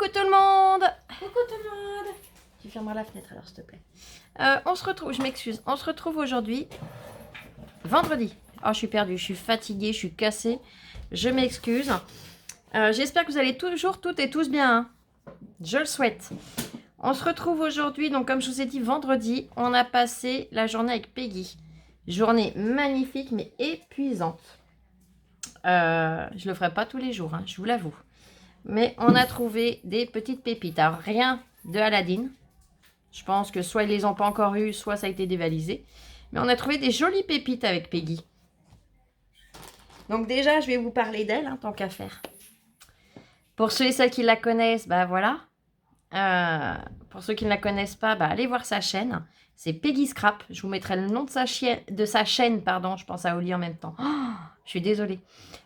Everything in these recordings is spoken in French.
Coucou tout le monde. Coucou tout le monde. Tu fermeras la fenêtre alors s'il te plaît. On se retrouve, je m'excuse, on se retrouve aujourd'hui, vendredi. Oh, je suis perdue, je suis fatiguée, je suis cassée. Je m'excuse. J'espère que vous allez toujours toutes et tous bien. Hein. Je le souhaite. On se retrouve aujourd'hui, donc comme je vous ai dit, vendredi. On a passé la journée avec Peggy. Journée magnifique mais épuisante. Je le ferai pas tous les jours, hein, je vous l'avoue. Mais on a trouvé des petites pépites. Alors, rien de Aladdin. Je pense que soit ils les ont pas encore eu, soit ça a été dévalisé. Mais on a trouvé des jolies pépites avec Peggy. Donc déjà, je vais vous parler d'elle, hein, tant qu'à faire. Pour ceux et celles qui la connaissent, bah voilà. Pour ceux qui ne la connaissent pas, bah, allez voir sa chaîne. C'est Peggy Scrap. Je vous mettrai le nom de sa chaîne, pardon, je pense à Oli en même temps. Oh, je suis désolée.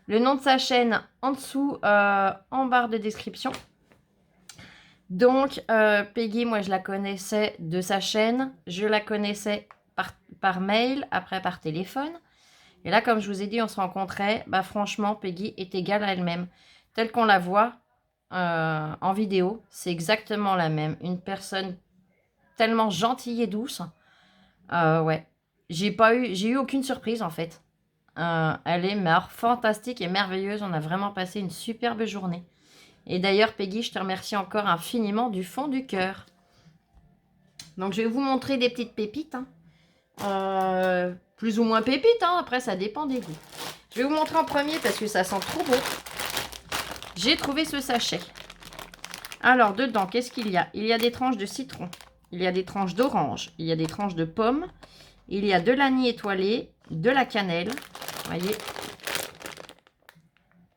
Le nom de sa chaîne en dessous, en barre de description. Donc, Peggy, moi, je la connaissais de sa chaîne. Je la connaissais par mail, après par téléphone. Et là, comme je vous ai dit, on se rencontrait. Bah, franchement, Peggy est égale à elle-même. Telle qu'on la voit en vidéo, c'est exactement la même. Une personne tellement gentille et douce. Ouais. J'ai eu aucune surprise, en fait. Elle est fantastique et merveilleuse. On a vraiment passé une superbe journée. Et d'ailleurs, Peggy, je te remercie encore infiniment du fond du cœur. Donc, je vais vous montrer des petites pépites. Hein. Plus ou moins pépites, hein. Après, ça dépend des goûts. Je vais vous montrer en premier parce que ça sent trop beau. J'ai trouvé ce sachet. Alors, dedans, qu'est-ce qu'il y a? Il y a des tranches de citron. Il y a des tranches d'orange. Il y a des tranches de pommes. Il y a de l'anis étoilé, de la cannelle. Vous voyez?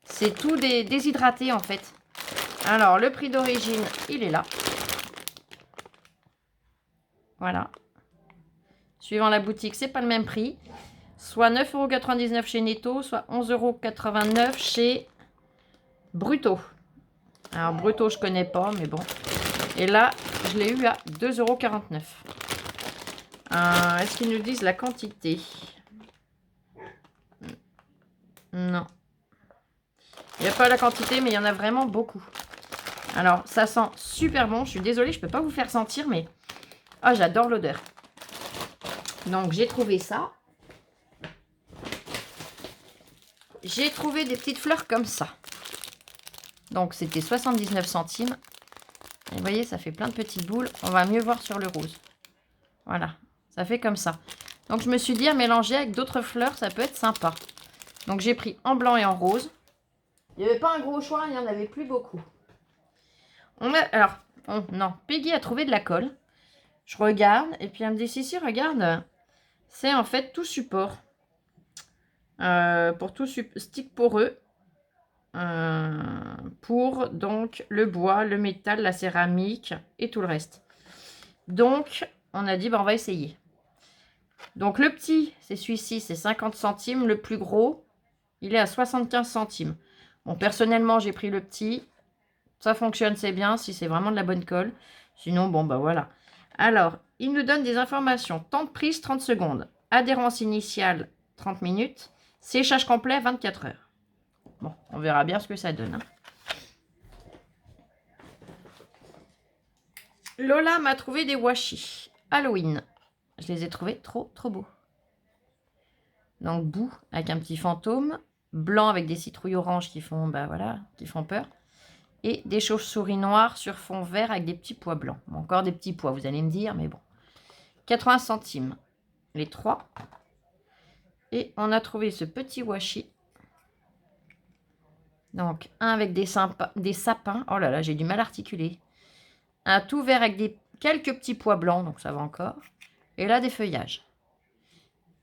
C'est tout déshydraté, en fait. Alors, le prix d'origine, il est là. Voilà. Suivant la boutique, c'est pas le même prix. Soit 9,99 € chez Netto, soit 11,89 € chez Bruto. Alors, Bruto, je connais pas, mais bon. Et là, je l'ai eu à 2,49 €. Est-ce qu'ils nous disent la quantité? Non. Il n'y a pas la quantité, mais il y en a vraiment beaucoup. Alors, ça sent super bon. Je suis désolée, je ne peux pas vous faire sentir, mais... Ah, j'adore l'odeur. Donc, j'ai trouvé ça. J'ai trouvé des petites fleurs comme ça. Donc, c'était 79 centimes. Et vous voyez, ça fait plein de petites boules. On va mieux voir sur le rose. Voilà, ça fait comme ça. Donc, je me suis dit, à mélanger avec d'autres fleurs, ça peut être sympa. Donc, j'ai pris en blanc et en rose. Il n'y avait pas un gros choix, il n'y en avait plus beaucoup. Non, Peggy a trouvé de la colle. Je regarde, et puis elle me dit, si, regarde, c'est en fait tout support. Pour tout stick poreux. Pour donc le bois, le métal, la céramique et tout le reste. Donc, on a dit, bah, on va essayer. Donc, le petit, c'est celui-ci, c'est 50 centimes. Le plus gros, il est à 75 centimes. Bon, personnellement, j'ai pris le petit. Ça fonctionne, c'est bien, si c'est vraiment de la bonne colle. Sinon, bon, bah voilà. Alors, il nous donne des informations. Temps de prise, 30 secondes. Adhérence initiale, 30 minutes. Séchage complet, 24 heures. Bon, on verra bien ce que ça donne. Hein. Lola m'a trouvé des washi Halloween. Je les ai trouvés trop beaux. Donc, bout avec un petit fantôme. Blanc avec des citrouilles oranges qui font, bah voilà, qui font peur. Et des chauves-souris noires sur fond vert avec des petits pois blancs. Bon, encore des petits pois, vous allez me dire, mais bon. 80 centimes, les 3. Et on a trouvé ce petit washi. Donc, un avec des sapins. Oh là là, j'ai du mal à articuler. Un tout vert avec quelques petits pois blancs, donc ça va encore. Et là, des feuillages.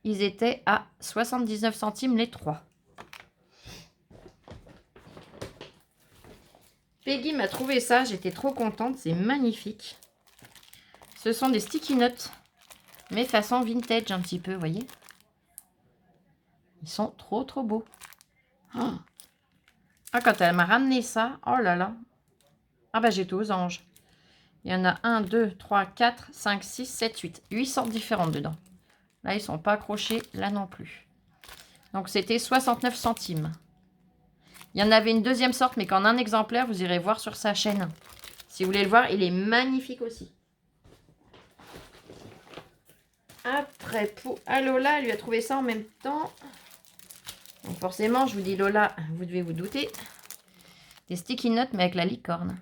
Ils étaient à 79 centimes les 3. Peggy m'a trouvé ça, j'étais trop contente, c'est magnifique. Ce sont des sticky notes, mais façon vintage un petit peu, vous voyez. Ils sont trop beaux. Oh. Ah, quand elle m'a ramené ça, oh là là. Ah bah j'étais aux anges. Il y en a 1, 2, 3, 4, 5, 6, 7, 8. 8 sortes différentes dedans. Là, ils ne sont pas accrochés, là non plus. Donc, c'était 69 centimes. Il y en avait une deuxième sorte, mais qu'en un exemplaire, vous irez voir sur sa chaîne. Si vous voulez le voir, il est magnifique aussi. Après, pour Lola, elle lui a trouvé ça en même temps. Donc forcément, je vous dis Lola, vous devez vous douter. Des sticky notes, mais avec la licorne.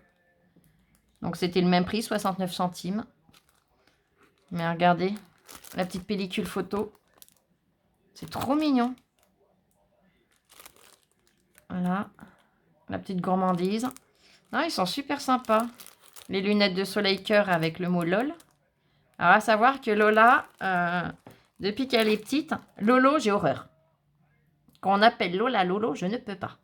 Donc c'était le même prix, 69 centimes. Mais regardez, la petite pellicule photo. C'est trop mignon. Voilà. La petite gourmandise. Non, ils sont super sympas. Les lunettes de soleil cœur avec le mot LOL. Alors à savoir que Lola, depuis qu'elle est petite, Lolo, j'ai horreur. Quand on appelle Lola Lolo, je ne peux pas.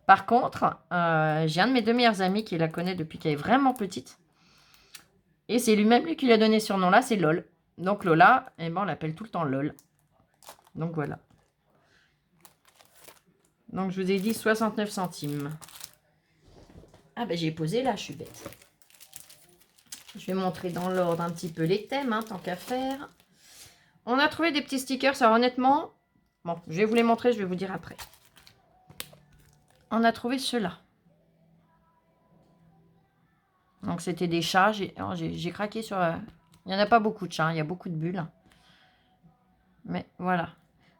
Par contre, j'ai un de mes 2 meilleurs amis qui la connaît depuis qu'elle est vraiment petite. Et c'est lui-même qui lui a donné ce surnom-là, c'est LOL. Donc Lola, eh ben, on l'appelle tout le temps LOL. Donc voilà. Donc je vous ai dit 69 centimes. Ah ben j'ai posé là, je suis bête. Je vais montrer dans l'ordre un petit peu les thèmes, hein, tant qu'à faire. On a trouvé des petits stickers, alors honnêtement, bon, je vais vous les montrer, je vais vous dire après. On a trouvé ceux-là. Donc c'était des chats, j'ai craqué sur... il n'y en a pas beaucoup de chats, hein, il y a beaucoup de bulles. Mais voilà.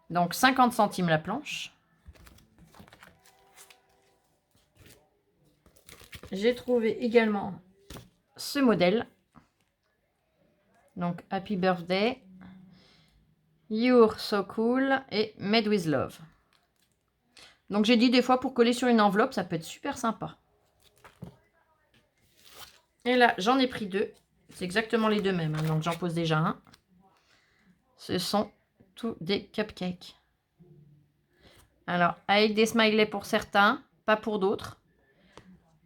Donc 50 centimes la planche. J'ai trouvé également ce modèle. Donc Happy Birthday, You're So Cool et Made with Love. Donc j'ai dit des fois pour coller sur une enveloppe, ça peut être super sympa. Et là, j'en ai pris 2. C'est exactement les 2 mêmes, hein, donc j'en pose déjà un. Ce sont tous des cupcakes. Alors, avec des smileys pour certains, pas pour d'autres.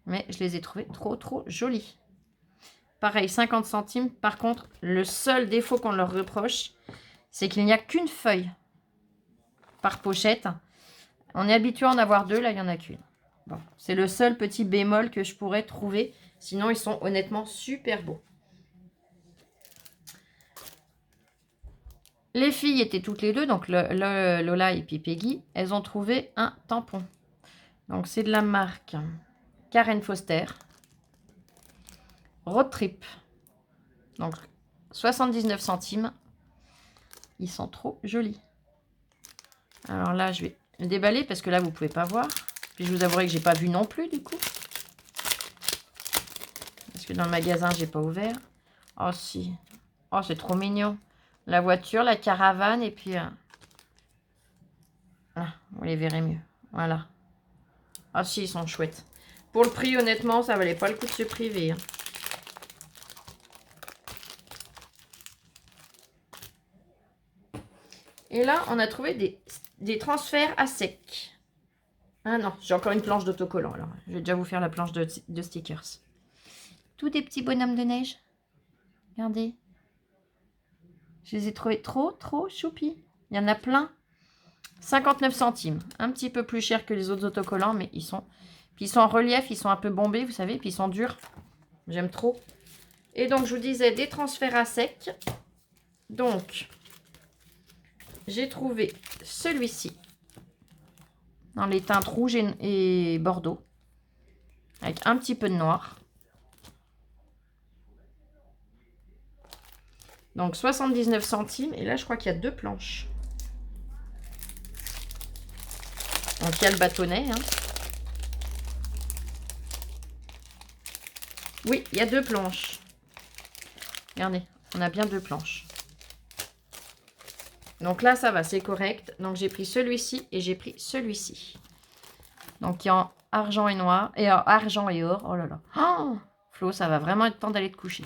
Mais je les ai trouvés trop jolis. Pareil, 50 centimes. Par contre, le seul défaut qu'on leur reproche, c'est qu'il n'y a qu'une feuille par pochette. On est habitué à en avoir 2, là, il n'y en a qu'une. Bon, c'est le seul petit bémol que je pourrais trouver. Sinon, ils sont honnêtement super beaux. Les filles étaient toutes les deux, donc Lola et puis Peggy. Elles ont trouvé un tampon. Donc, c'est de la marque Karen Foster. Road Trip. Donc, 79 centimes. Ils sont trop jolis. Alors là, je vais le déballer parce que là, vous ne pouvez pas voir. Puis je vous avouerai que j'ai pas vu non plus, du coup. Parce que dans le magasin, j'ai pas ouvert. Oh, si. Oh, c'est trop mignon. La voiture, la caravane, et puis... Ah, vous les verrez mieux. Voilà. Ah, si, ils sont chouettes. Pour le prix, honnêtement, ça valait pas le coup de se priver. Hein. Et là, on a trouvé des transferts à sec. Ah non, j'ai encore une planche d'autocollant. Alors, je vais déjà vous faire la planche de stickers. Tous des petits bonhommes de neige. Regardez. Je les ai trouvés trop choupis. Il y en a plein. 59 centimes. Un petit peu plus cher que les autres autocollants, mais ils sont... Puis ils sont en relief, ils sont un peu bombés, vous savez, puis ils sont durs. J'aime trop. Et donc, je vous disais, des transferts à sec. Donc, j'ai trouvé celui-ci. Dans les teintes rouges et bordeaux. Avec un petit peu de noir. Donc, 79 centimes. Et là, je crois qu'il y a 2 planches. Donc, il y a le bâtonnet. Hein. Oui, il y a 2 planches. Regardez, on a bien 2 planches. Donc là, ça va, c'est correct. Donc, j'ai pris celui-ci et j'ai pris celui-ci. Donc, il y a en argent et noir. Et en argent et or. Oh là là. Oh, Flo, ça va vraiment être temps d'aller te coucher.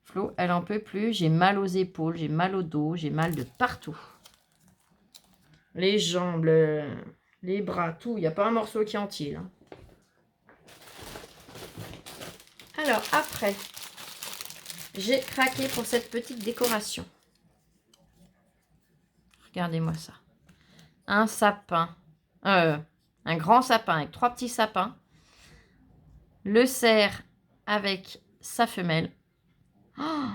Flo, elle en peut plus. J'ai mal aux épaules, j'ai mal au dos, j'ai mal de partout. Les jambes, les bras, tout. Il n'y a pas un morceau qui est entier, là. Alors, après, j'ai craqué pour cette petite décoration. Regardez-moi ça. Un sapin. Un grand sapin avec 3 petits sapins. Le cerf avec sa femelle. Oh,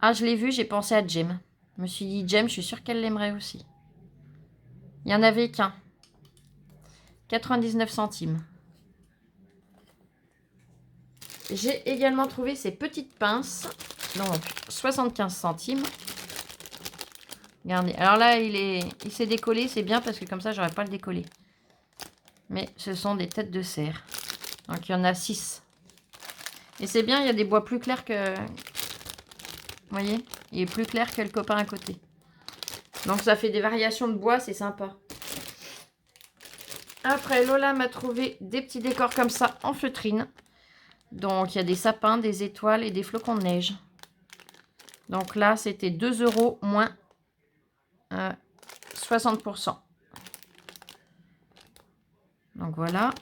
ah, je l'ai vu, j'ai pensé à Jem. Je me suis dit, Jem, je suis sûre qu'elle l'aimerait aussi. Il n'y en avait qu'un. 99 centimes. J'ai également trouvé ces petites pinces. Donc, 75 centimes. Regardez. Alors là, il s'est décollé. C'est bien parce que comme ça, j'aurais pas le décoller. Mais ce sont des têtes de cerf. Donc, il y en a 6. Et c'est bien, il y a des bois plus clairs que... Vous voyez? Il est plus clair que le copain à côté. Donc, ça fait des variations de bois. C'est sympa. Après, Lola m'a trouvé des petits décors comme ça en feutrine. Donc, il y a des sapins, des étoiles et des flocons de neige. Donc là, c'était 2 € moins 60%. Donc voilà.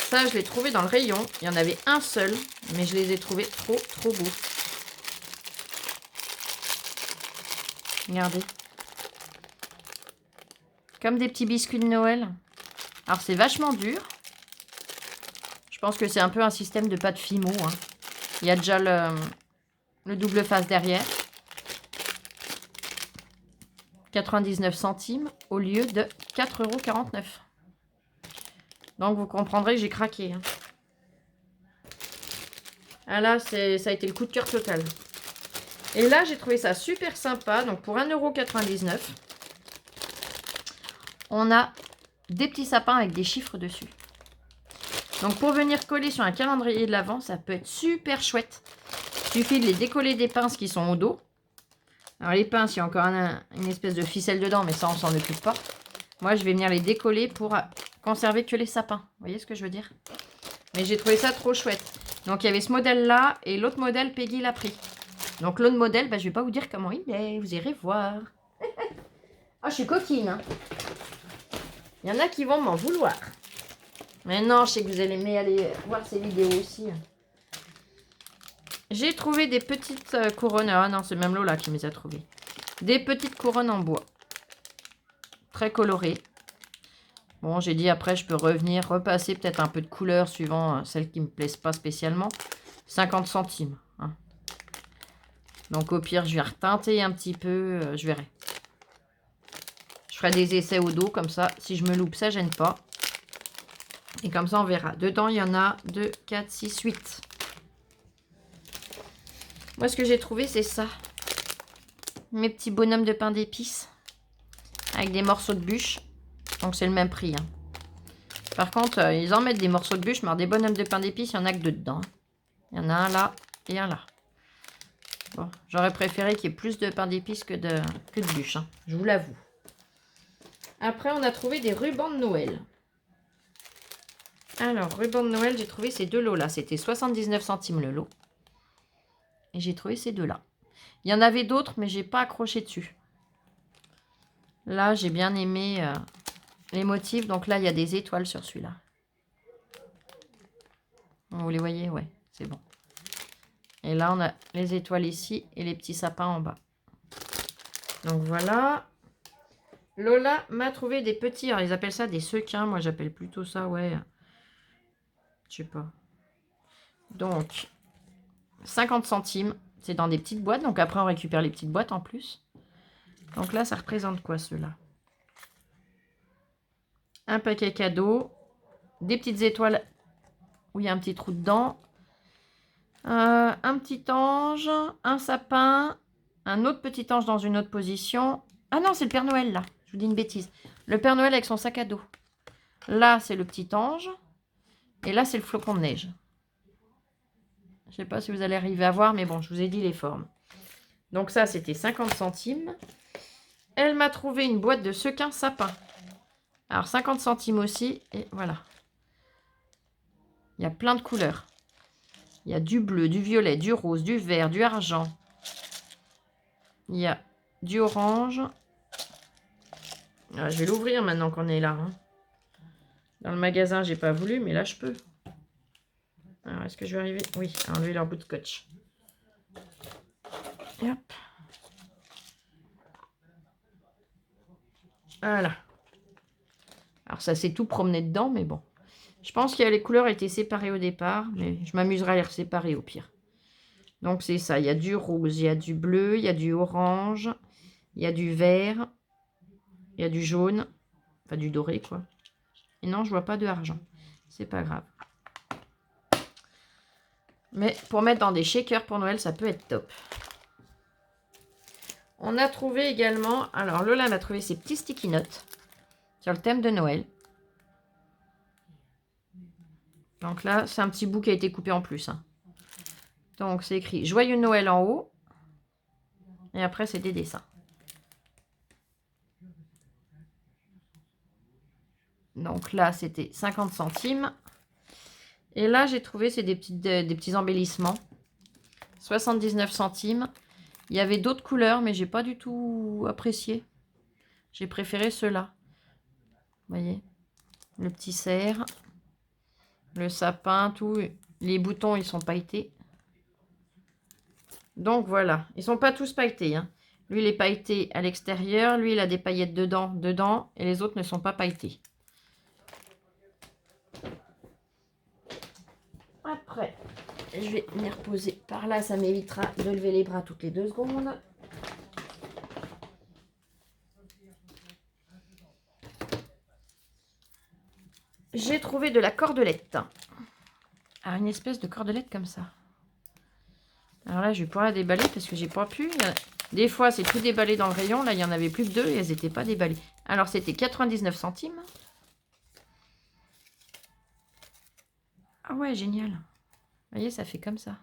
Ça, je l'ai trouvé dans le rayon. Il y en avait un seul, mais je les ai trouvés trop beaux. Regardez. Comme des petits biscuits de Noël. Alors, c'est vachement dur. Je pense que c'est un peu un système de pâte Fimo. Hein. Il y a déjà le double face derrière. 99 centimes au lieu de 4,49 €. Donc, vous comprendrez que j'ai craqué. Hein. Ah là, ça a été le coup de cœur total. Et là, j'ai trouvé ça super sympa. Donc, pour 1,99 €, on a des petits sapins avec des chiffres dessus. Donc, pour venir coller sur un calendrier de l'Avent, ça peut être super chouette. Il suffit de les décoller des pinces qui sont au dos. Alors, les pinces, il y a encore une espèce de ficelle dedans, mais ça, on s'en occupe pas. Moi, je vais venir les décoller pour conserver que les sapins. Vous voyez ce que je veux dire? Mais j'ai trouvé ça trop chouette. Donc, il y avait ce modèle-là et l'autre modèle, Peggy l'a pris. Donc, l'autre modèle, je ne vais pas vous dire comment il est. Vous irez voir. Ah, je suis coquine. Hein. Il y en a qui vont m'en vouloir. Mais non, je sais que vous allez aimer aller voir ces vidéos aussi. J'ai trouvé des petites couronnes. Ah non, c'est même Lola qui me les a trouvées. Des petites couronnes en bois. Très colorées. Bon, j'ai dit après, je peux revenir, repasser peut-être un peu de couleur suivant celles qui ne me plaisent pas spécialement. 50 centimes. Hein. Donc au pire, je vais reteinter un petit peu. Je verrai. Je ferai des essais au dos comme ça. Si je me loupe, ça gêne pas. Et comme ça, on verra. Dedans, il y en a 2, 4, 6, 8. Moi, ce que j'ai trouvé, c'est ça. Mes petits bonhommes de pain d'épices. Avec des morceaux de bûche. Donc, c'est le même prix. Hein. Par contre, ils en mettent des morceaux de bûche. Mais alors, des bonhommes de pain d'épices, il n'y en a que 2 dedans. Il y en a un là et un là. Bon, j'aurais préféré qu'il y ait plus de pain d'épices que de bûche. Hein, je vous l'avoue. Après, on a trouvé des rubans de Noël. Alors, ruban de Noël, j'ai trouvé ces 2 lots-là. C'était 79 centimes le lot. Et j'ai trouvé ces 2-là. Il y en avait d'autres, mais j'ai pas accroché dessus. Là, j'ai bien aimé les motifs. Donc là, il y a des étoiles sur celui-là. Vous les voyez? Ouais, c'est bon. Et là, on a les étoiles ici et les petits sapins en bas. Donc voilà. Lola m'a trouvé des petits... Alors, ils appellent ça des sequins. Moi, j'appelle plutôt ça, ouais... Je sais pas. Donc, 50 centimes. C'est dans des petites boîtes. Donc, après, on récupère les petites boîtes en plus. Donc là, ça représente quoi, ceux-là? Un paquet cadeau. Des petites étoiles où il y a un petit trou dedans. Un petit ange. Un sapin. Un autre petit ange dans une autre position. Ah non, c'est le Père Noël, là. Je vous dis une bêtise. Le Père Noël avec son sac à dos. Là, c'est le petit ange. Et là, c'est le flocon de neige. Je ne sais pas si vous allez arriver à voir, mais bon, je vous ai dit les formes. Donc ça, c'était 50 centimes. Elle m'a trouvé une boîte de sequins sapin. Alors, 50 centimes aussi. Et voilà. Il y a plein de couleurs. Il y a du bleu, du violet, du rose, du vert, du argent. Il y a du orange. Alors, je vais l'ouvrir maintenant qu'on est là. Hein. Dans le magasin, j'ai pas voulu, mais là, je peux. Alors, est-ce que je vais arriver? Oui, à enlever leur bout de scotch. Et hop. Voilà. Alors, ça s'est tout promené dedans, mais bon. Je pense que les couleurs étaient séparées au départ, mais je m'amuserai à les séparer au pire. Donc, c'est ça. Il y a du rose, il y a du bleu, il y a du orange, il y a du vert, il y a du jaune, enfin du doré, quoi. Et non, je vois pas de argent. c'est pas grave. Mais pour mettre dans des shakers pour Noël, ça peut être top. On a trouvé également... Alors Lola m'a trouvé ces petits sticky notes sur le thème de Noël. Donc là, c'est un petit bout qui a été coupé en plus. Hein. Donc c'est écrit Joyeux Noël en haut. Et après, c'est des dessins. Donc là, c'était 50 centimes. Et là, j'ai trouvé, c'est des petits embellissements. 79 centimes. Il y avait d'autres couleurs, mais j'ai pas du tout apprécié. J'ai préféré ceux-là. Vous voyez, le petit cerf, le sapin, tout. Les boutons, ils sont pailletés. Donc voilà, ils sont pas tous pailletés. Hein. Lui, il est pailleté à l'extérieur. Lui, il a des paillettes dedans. Et les autres ne sont pas pailletés. Après, je vais venir poser par là. Ça m'évitera de lever les bras toutes les 2 secondes. J'ai trouvé de la cordelette. Alors, une espèce de cordelette comme ça. Alors là, je vais pouvoir la déballer parce que j'ai pas pu. Des fois, c'est tout déballé dans le rayon. Là, il y en avait plus que 2 et elles n'étaient pas déballées. Alors, c'était 99 centimes. Ah ouais, génial. Vous voyez, ça fait comme ça.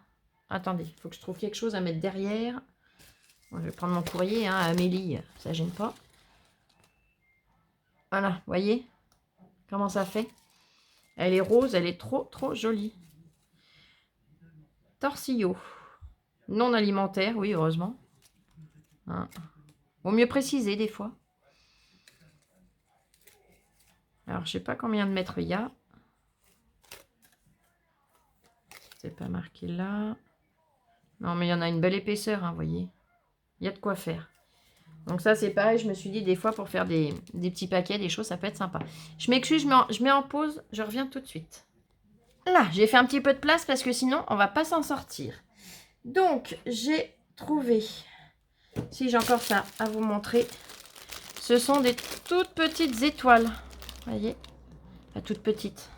Attendez, il faut que je trouve quelque chose à mettre derrière. Bon, je vais prendre mon courrier hein, à Amélie. Ça gêne pas. Voilà, vous voyez comment ça fait? Elle est rose, elle est trop jolie. Torsillo. Non alimentaire, oui, heureusement. Hein. Vaut mieux préciser des fois. Alors, je sais pas combien de mètres il y a. C'est pas marqué là. Non, mais il y en a une belle épaisseur, hein, vous voyez. Il y a de quoi faire. Donc ça, c'est pareil. Je me suis dit, des fois, pour faire des petits paquets, des choses, ça peut être sympa. Je m'excuse, je mets en pause. Je reviens tout de suite. Là, j'ai fait un petit peu de place parce que sinon, on va pas s'en sortir. Donc, j'ai trouvé... Si j'ai encore ça à vous montrer. Ce sont des toutes petites étoiles. Vous voyez? Pas toutes petites.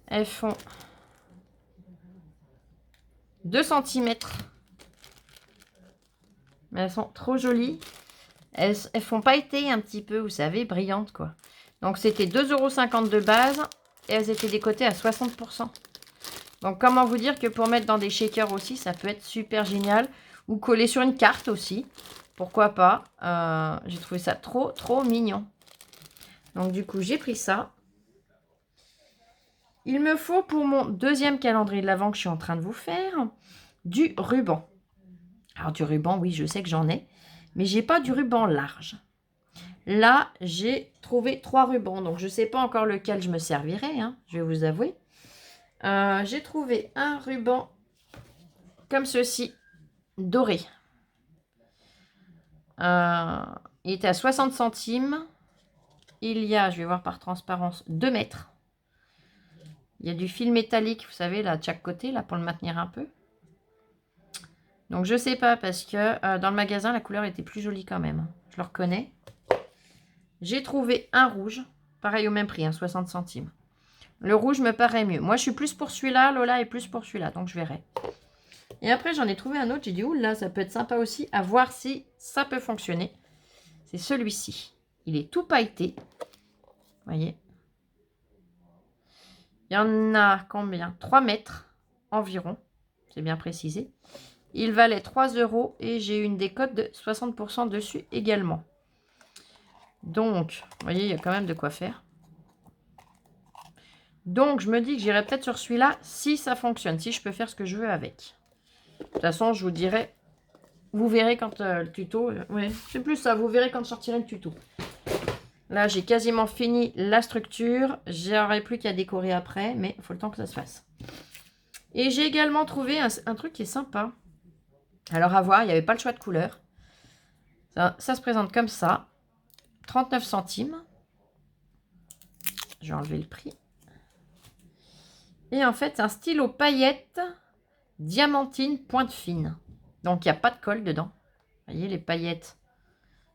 Elles font 2 cm. Mais elles sont trop jolies. Elles font pailleter un petit peu, vous savez, brillantes quoi. Donc c'était 2,50 € de base. Et elles étaient décotées à 60%. Donc comment vous dire que pour mettre dans des shakers aussi, ça peut être super génial. Ou coller sur une carte aussi. Pourquoi pas. J'ai trouvé ça trop mignon. Donc du coup, j'ai pris ça. Il me faut pour mon deuxième calendrier de l'Avent que je suis en train de vous faire, du ruban. Alors du ruban, oui, je sais que j'en ai. Mais j'ai pas du ruban large. Là, j'ai trouvé 3 rubans. Donc je ne sais pas encore lequel je me servirai. Hein, je vais vous avouer. J'ai trouvé un ruban comme ceci, doré. Il était à 60 centimes. Il y a, je vais voir par transparence, 2 mètres. Il y a du fil métallique, vous savez, là, de chaque côté, là, pour le maintenir un peu. Donc, je sais pas, parce que dans le magasin, la couleur était plus jolie quand même. Je le reconnais. J'ai trouvé un rouge, pareil au même prix, hein, 60 centimes. Le rouge me paraît mieux. Moi, je suis plus pour celui-là, Lola est plus pour celui-là, donc je verrai. Et après, j'en ai trouvé un autre. J'ai dit, oula, ça peut être sympa aussi, à voir si ça peut fonctionner. C'est celui-ci. Il est tout pailleté. Vous voyez. Il y en a combien? 3 mètres environ. C'est bien précisé. Il valait 3 € et j'ai eu une décote de 60% dessus également. Donc, vous voyez, il y a quand même de quoi faire. Donc, je me dis que j'irai peut-être sur celui-là si ça fonctionne, si je peux faire ce que je veux avec. De toute façon, je vous dirai, vous verrez quand le tuto... ouais, c'est plus ça, vous verrez quand je sortirai le tuto. Là, j'ai quasiment fini la structure. J'aurai plus qu'à décorer après, mais il faut le temps que ça se fasse. Et j'ai également trouvé un truc qui est sympa. Alors, à voir, il n'y avait pas le choix de couleur. Ça se présente comme ça. 39 centimes. Je vais enlever le prix. Et en fait, c'est un stylo paillettes diamantine pointe fine. Donc, il n'y a pas de colle dedans. Vous voyez, les paillettes.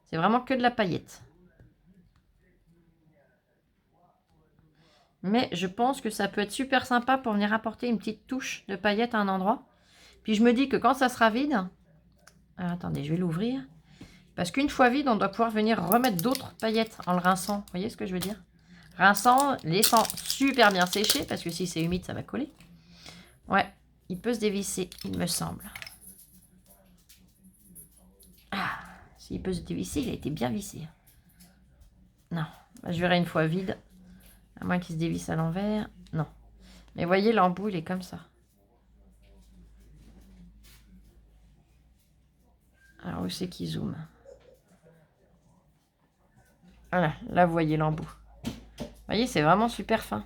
C'est vraiment que de la paillette. Mais je pense que ça peut être super sympa pour venir apporter une petite touche de paillettes à un endroit. Puis je me dis que quand ça sera vide... Alors, attendez, je vais l'ouvrir. Parce qu'une fois vide, on doit pouvoir venir remettre d'autres paillettes en le rinçant. Vous voyez ce que je veux dire? Rinçant, laissant super bien sécher, parce que si c'est humide, ça va coller. Ouais, il peut se dévisser, il me semble. Ah, s'il peut se dévisser, il a été bien vissé. Non, bah, je verrai une fois vide. À moins qu'il se dévisse à l'envers. Non. Mais voyez, l'embout, il est comme ça. Alors, où c'est qu'il zoome? Voilà, là, vous voyez l'embout. Vous voyez, c'est vraiment super fin.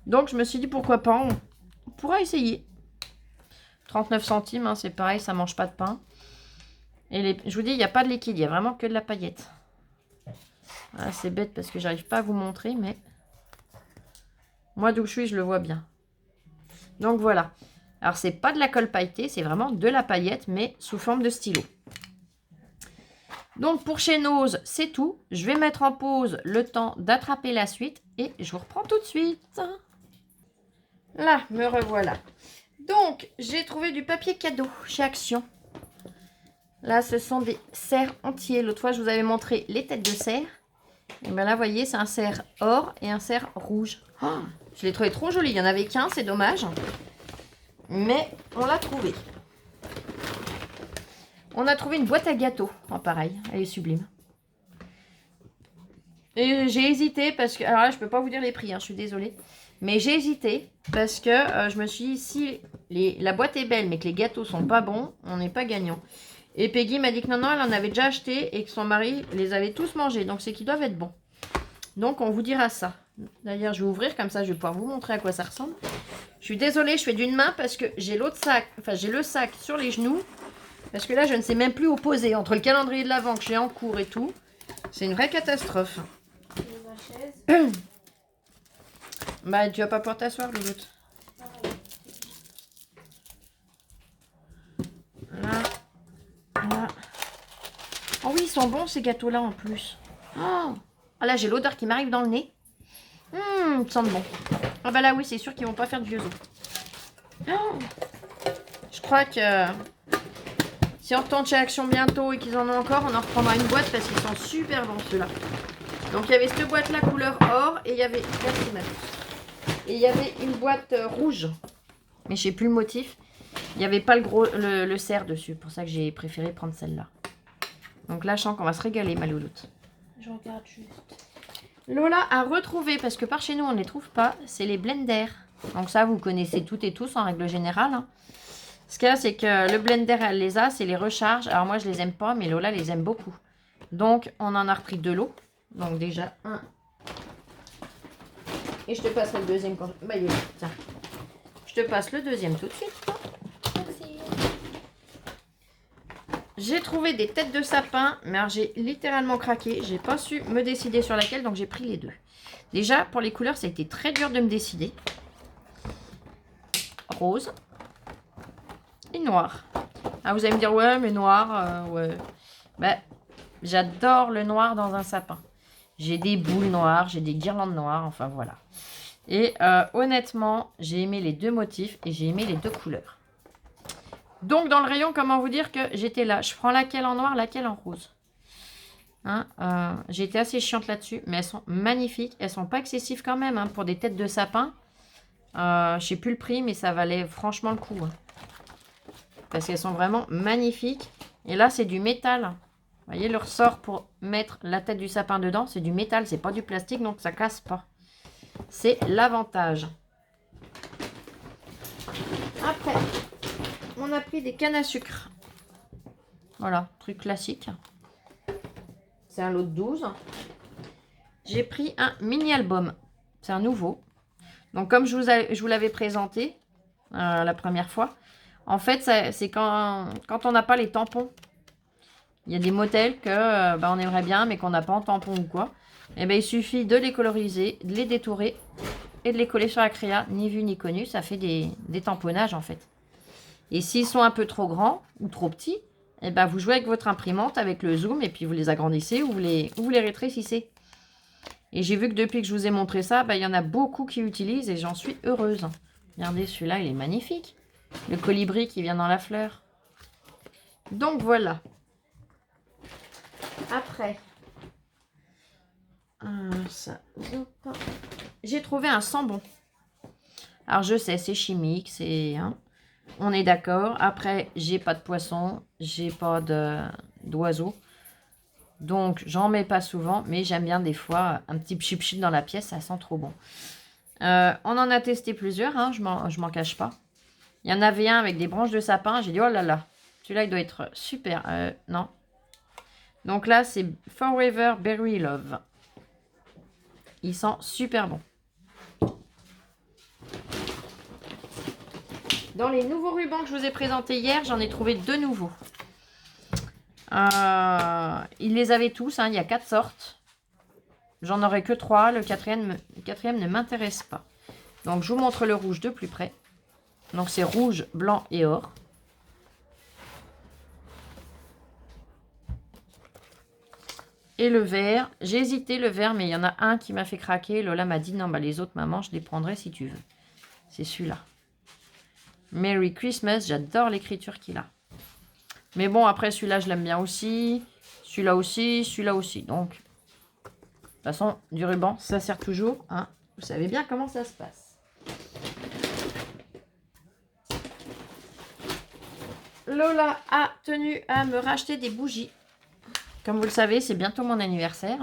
Donc, je me suis dit, pourquoi pas, on pourra essayer. 39 centimes, hein, c'est pareil, ça mange pas de pain. Et je vous dis, il n'y a pas de liquide, il y a vraiment que de la paillette. Ah, c'est bête parce que j'arrive pas à vous montrer, mais... Moi, d'où je suis, je le vois bien. Donc, voilà. Alors, c'est pas de la colle pailletée, c'est vraiment de la paillette, mais sous forme de stylo. Donc, pour chez Nose, c'est tout. Je vais mettre en pause le temps d'attraper la suite et je vous reprends tout de suite. Là, me revoilà. Donc, j'ai trouvé du papier cadeau chez Action. Là, ce sont des cerfs entiers. L'autre fois, je vous avais montré les têtes de cerf. Et bien là, vous voyez, c'est un cerf or et un cerf rouge. Oh, je l'ai trouvé trop joli. Il n'y en avait qu'un, c'est dommage. Mais on l'a trouvé. On a trouvé une boîte à gâteaux en pareil. Elle est sublime. Et j'ai hésité parce que... Alors là, je ne peux pas vous dire les prix, hein, je suis désolée. Mais j'ai hésité parce que je me suis dit, si la boîte est belle mais que les gâteaux sont pas bons, on n'est pas gagnant. Et Peggy m'a dit que non, elle en avait déjà acheté et que son mari les avait tous mangés. Donc c'est qu'ils doivent être bons. Donc on vous dira ça. D'ailleurs, je vais ouvrir comme ça, je vais pouvoir vous montrer à quoi ça ressemble. Je suis désolée, je fais d'une main parce que j'ai l'autre sac, enfin j'ai le sac sur les genoux. Parce que là, je ne sais même plus où poser. Entre le calendrier de l'Avent que j'ai en cours et tout, c'est une vraie catastrophe. Ma chaise. Bah, tu vas pas pouvoir t'asseoir, Louloute. Là. Là. Oh oui, ils sont bons ces gâteaux-là en plus. Oh ah là, j'ai l'odeur qui m'arrive dans le nez. Ils sentent bon. Ah bah là, oui, c'est sûr qu'ils vont pas faire de vieux os. Oh je crois que si on retourne chez Action bientôt et qu'ils en ont encore, on en reprendra une boîte parce qu'ils sont super bons ceux-là. Donc il y avait cette boîte-là couleur or et il y avait... Merci, Mathis. Et il y avait une boîte rouge. Mais je sais plus le motif. Il n'y avait pas le cerf dessus. Pour ça que j'ai préféré prendre celle-là. Donc là, je sens qu'on va se régaler, ma louloute. Je regarde juste. Lola a retrouvé, parce que par chez nous, on ne les trouve pas, c'est les blenders. Donc ça, vous connaissez toutes et tous en règle générale. Hein. Ce qu'il y a, c'est que le blender, elle les a, c'est les recharges. Alors moi, je les aime pas, mais Lola les aime beaucoup. Donc, on en a repris de l'eau. Donc déjà, un. Et je te passerai le deuxième. Bah, il est là. Tiens. Je te passe le deuxième tout de suite. Merci. J'ai trouvé des têtes de sapin, mais alors j'ai littéralement craqué. J'ai pas su me décider sur laquelle, donc j'ai pris les deux. Déjà, pour les couleurs, ça a été très dur de me décider. Rose et noir. Ah, vous allez me dire, ouais, mais noir, ouais. Ben, j'adore le noir dans un sapin. J'ai des boules noires, j'ai des guirlandes noires, enfin voilà. Et honnêtement, j'ai aimé les deux motifs et j'ai aimé les deux couleurs. Donc, dans le rayon, comment vous dire que j'étais là? Je prends laquelle en noir, laquelle en rose. Hein, j'ai été assez chiante là-dessus, mais elles sont magnifiques. Elles sont pas excessives quand même hein, pour des têtes de sapin. Je sais plus le prix, mais ça valait franchement le coup. Hein. Parce qu'elles sont vraiment magnifiques. Et là, c'est du métal. Vous voyez, le ressort pour mettre la tête du sapin dedans, c'est du métal, c'est pas du plastique, donc ça casse pas. C'est l'avantage. Après, on a pris des cannes à sucre. Voilà, truc classique. C'est un lot de 12. J'ai pris un mini album. C'est un nouveau. Donc, comme je vous l'avais présenté la première fois, en fait, c'est quand on n'a pas les tampons. Il y a des modèles que on aimerait bien, mais qu'on n'a pas en tampon ou quoi. Et ben, il suffit de les coloriser, de les détourer et de les coller sur la créa. Ni vu ni connu, ça fait des tamponnages en fait. Et s'ils sont un peu trop grands ou trop petits, et ben, vous jouez avec votre imprimante, avec le zoom, et puis vous les agrandissez ou vous les rétrécissez. Et j'ai vu que depuis que je vous ai montré ça, bah, il y en a beaucoup qui utilisent et j'en suis heureuse. Regardez, celui-là, il est magnifique. Le colibri qui vient dans la fleur. Donc voilà. Après, j'ai trouvé un sambon. Alors je sais, c'est chimique, c'est... Hein, on est d'accord. Après, j'ai pas de poisson, j'ai pas d'oiseaux. Donc, j'en mets pas souvent, mais j'aime bien des fois un petit pchip-pchip dans la pièce, ça sent trop bon. On en a testé plusieurs, hein, je m'en cache pas. Il y en avait un avec des branches de sapin, j'ai dit oh là là, celui-là il doit être super. Non. Donc là, c'est Forever Berry Love. Il sent super bon. Dans les nouveaux rubans que je vous ai présentés hier, j'en ai trouvé 2 nouveaux. Ils les avaient tous, hein, il y a 4 sortes. J'en aurai que 3, le quatrième ne m'intéresse pas. Donc je vous montre le rouge de plus près. Donc c'est rouge, blanc et or. Et le vert, j'ai hésité le vert, mais il y en a un qui m'a fait craquer. Lola m'a dit non, bah les autres maman, je les prendrai si tu veux. C'est celui-là. Merry Christmas, j'adore l'écriture qu'il a. Mais bon, après celui-là, je l'aime bien aussi. Celui-là aussi, celui-là aussi. Donc, de toute façon, du ruban, ça sert toujours. Hein. Vous savez bien comment ça se passe. Lola a tenu à me racheter des bougies. Comme vous le savez, c'est bientôt mon anniversaire.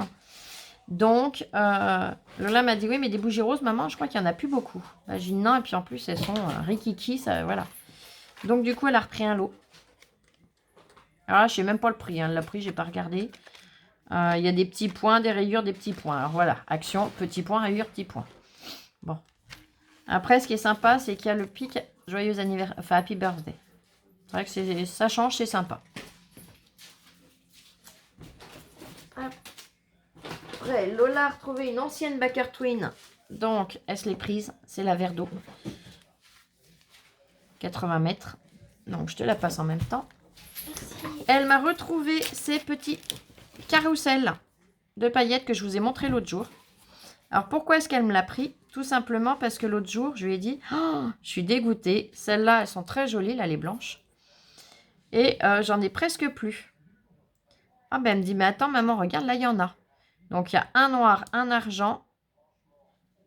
Donc, Lola m'a dit, oui, mais des bougies roses, maman, je crois qu'il n'y en a plus beaucoup. J'ai dit non, et puis en plus, elles sont rikiki, ça, voilà. Donc, du coup, elle a repris un lot. Alors là, je ne sais même pas le prix. Hein. Le prix, je n'ai pas regardé. Il y a des petits points, des rayures, des petits points. Alors voilà, action, petit point, rayure, petit point. Bon. Après, ce qui est sympa, c'est qu'il y a le pic joyeux anniversaire, enfin happy birthday. C'est vrai que ça change, c'est sympa. Après, Lola a retrouvé une ancienne Baker Twin. Donc, elle se l'est prise. C'est la verre d'eau. 80 mètres. Donc, je te la passe en même temps. Merci. Elle m'a retrouvé ces petits carousels de paillettes que je vous ai montré l'autre jour. Alors, pourquoi est-ce qu'elle me l'a pris? Tout simplement parce que l'autre jour, je lui ai dit, oh, je suis dégoûtée. Celles-là, elles sont très jolies, là, les blanches. Et j'en ai presque plus. Ah ben, elle me dit, mais attends, maman, regarde, là, il y en a. Donc, il y a un noir, un argent,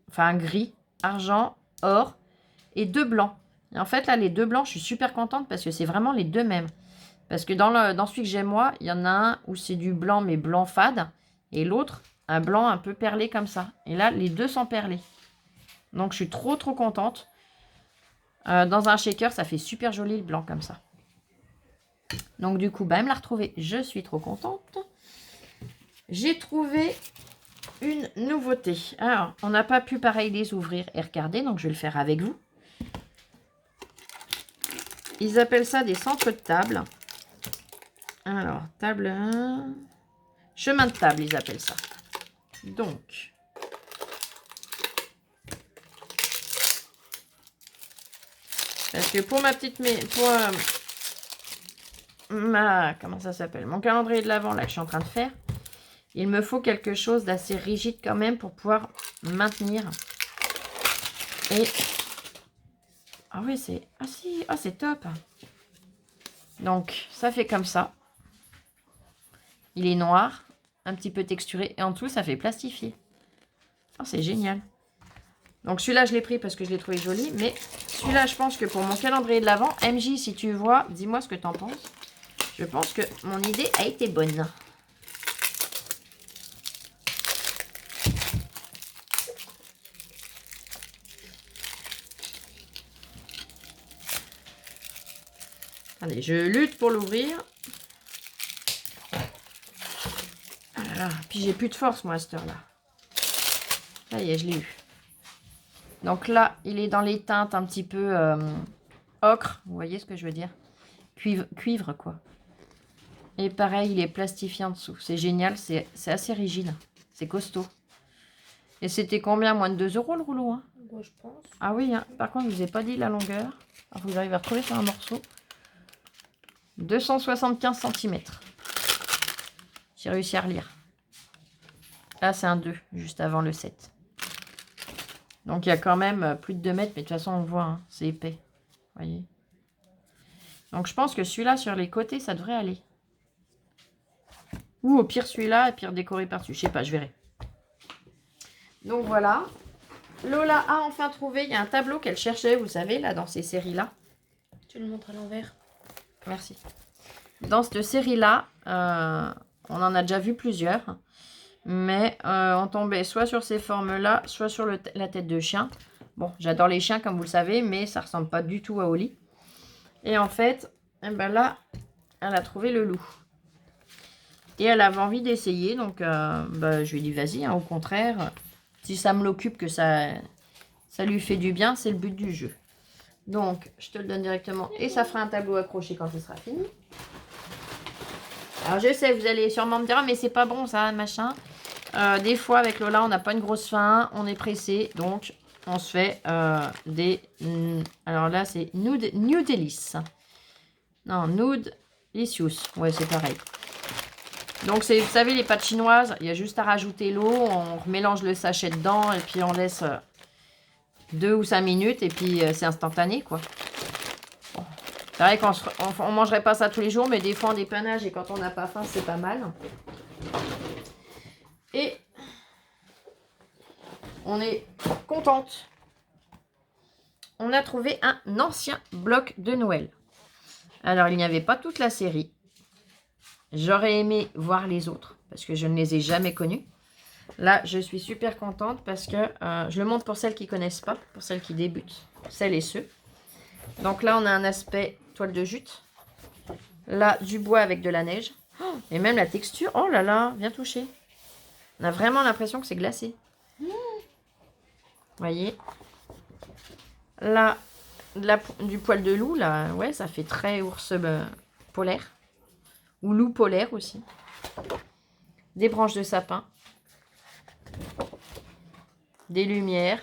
enfin, un gris, argent, or, et 2 blancs. Et en fait, là, les 2 blancs, je suis super contente parce que c'est vraiment les 2 mêmes. Parce que dans celui que j'ai moi, il y en a un où c'est du blanc, mais blanc fade, et l'autre, un blanc un peu perlé comme ça. Et là, les 2 sont perlés. Donc, je suis trop contente. Dans un shaker, ça fait super joli le blanc comme ça. Donc, du coup, bah, elle me l'a retrouvé. Je suis trop contente. J'ai trouvé une nouveauté. Alors, on n'a pas pu, pareil, les ouvrir et regarder. Donc, je vais le faire avec vous. Ils appellent ça des centres de table. Alors, table 1. Chemin de table, ils appellent ça. Donc, parce que pour ma petite... comment ça s'appelle? Mon calendrier de l'Avent, là, que je suis en train de faire, il me faut quelque chose d'assez rigide quand même pour pouvoir maintenir. Et... ah oui, c'est... ah si, ah c'est top. Donc, ça fait comme ça. Il est noir, un petit peu texturé, et en dessous, ça fait plastifié. Oh, c'est génial. Donc, celui-là, je l'ai pris parce que je l'ai trouvé joli, mais celui-là, je pense que pour mon calendrier de l'Avent, MJ, si tu vois, dis-moi ce que tu en penses. Je pense que mon idée a été bonne. Allez, je lutte pour l'ouvrir. Ah là là, puis j'ai plus de force, moi, à cette heure-là. Ça y est, je l'ai eu. Donc là, il est dans les teintes un petit peu ocre. Vous voyez ce que je veux dire? Cuivre, quoi. Et pareil, il est plastifié en dessous. C'est génial, c'est assez rigide. C'est costaud. Et c'était combien? Moins de 2 € le rouleau, hein? Bon, je pense. Ah oui, hein. Par contre, je ne vous ai pas dit la longueur. Alors, vous arrivez à retrouver sur un morceau. 275 cm. J'ai réussi à relire. Là, c'est un 2, juste avant le 7. Donc, il y a quand même plus de 2 mètres, mais de toute façon, on voit, hein, c'est épais. Vous voyez. Donc, je pense que celui-là, sur les côtés, ça devrait aller. Ou au pire, celui-là, et pire décoré par-dessus. Je sais pas, je verrai. Donc, voilà. Lola a enfin trouvé. Il y a un tableau qu'elle cherchait, vous savez, là, dans ces séries-là. Tu le montres à l'envers. Merci. Dans cette série-là, on en a déjà vu plusieurs. Mais on tombait soit sur ces formes-là, soit sur la tête de chien. Bon, j'adore les chiens, comme vous le savez, mais ça ressemble pas du tout à Oli. Et en fait, eh ben là, elle a trouvé le loup. Et elle avait envie d'essayer, donc bah, je lui ai dit, vas-y, hein, au contraire. Si ça me l'occupe, que ça lui fait du bien, c'est le but du jeu. Donc, je te le donne directement et ça fera un tableau accroché quand il sera fini. Alors, je sais, vous allez sûrement me dire, ah, mais c'est pas bon ça, machin. Des fois, avec Lola, on n'a pas une grosse faim, on est pressé, donc on se fait des... alors là, c'est Nudelis. Non, Nudelicious. Ouais, c'est pareil. Donc, c'est, vous savez, les pâtes chinoises, il y a juste à rajouter l'eau, on mélange le sachet dedans et puis on laisse 2 ou 5 minutes et puis c'est instantané, quoi. Bon. C'est vrai qu'on on mangerait pas ça tous les jours, mais des fois, on dépannage et quand on n'a pas faim, c'est pas mal. Et on est contente. On a trouvé un ancien bloc de Noël. Alors, il n'y avait pas toute la série. J'aurais aimé voir les autres parce que je ne les ai jamais connus. Là, je suis super contente parce que je le montre pour celles qui ne connaissent pas, pour celles qui débutent, celles et ceux. Donc là, on a un aspect toile de jute. Là, du bois avec de la neige. Oh, et même la texture, oh là là, viens toucher. On a vraiment l'impression que c'est glacé. Voyez. Là, du poil de loup, là, ouais, ça fait très ours polaire. Ou loup polaire aussi. Des branches de sapin. Des lumières.